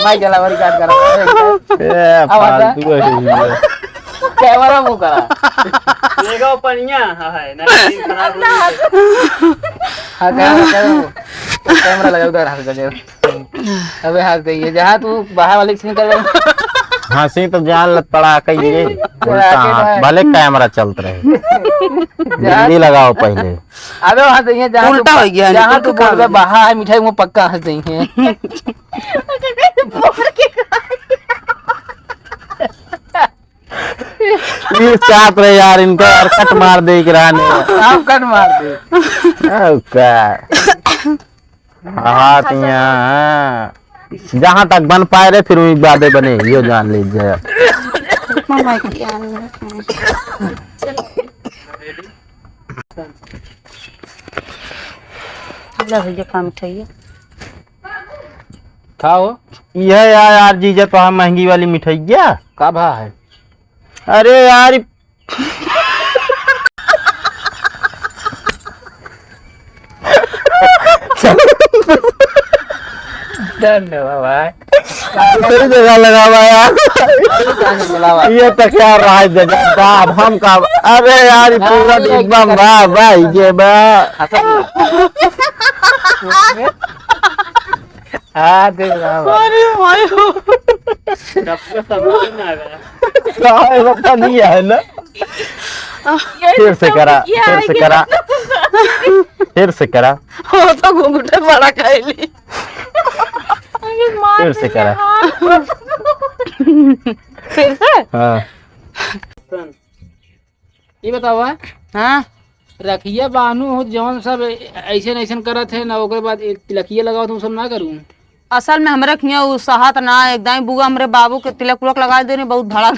Mic चला record करा फालतू है कैमरा वो करा लेगा पनिया है ना दिन खराब हो हां कैमरा लगा उधर हाथ कर अबे हाथ दे ये जहां तू बाहर वाले सीन कर हंसी तो जान लत पड़ा कहिए भले कैमरा चलत रहे जल्दी लगाओ पहले। अबे वहां से ये जहां उल्टा हो गया जहां तू बोल दे बाहर मिठाई वो पक्का हंस देंगे ये चाप रहे यार इनको यार कट मार दे गिराने आप कट मार दे ओके हाथ यहाँ जहां तक बन पाए रहे फिर वही बातें बने ये जान लीजिए। मामा क्या ला भैया काम उठाइए खाओ यह यार जीजा तो हम महंगी वाली मिठाई क्या का भा है अरे यार धन्यवाद दूसरी जगह लगावा यार ये तो क्या रहा है जगह अब हम का अरे यार पूरा डिब्बा वाह भाई ये बा हाँ देख रहा अरे भाई सबको समझ में आ गया पता नहीं है ना फिर से करा फिर से करा फिर से करा हो तो घूंघटे बड़ा खाइली फिर से करा फिर से हाँ ये बताओ हाँ रखिए बानू हो जौन सब ऐसे ऐसे करत है ना ओकर बाद तिलकिया लगाओ तुम सब ना करूं असल में हमरे खिया सहत ना एकदम बुआ हमरे बाबू के तिलक उलक लगा दे बहुत धड़ा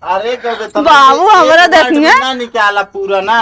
अरे बाबू हमरा देखिए निकाला पूरा ना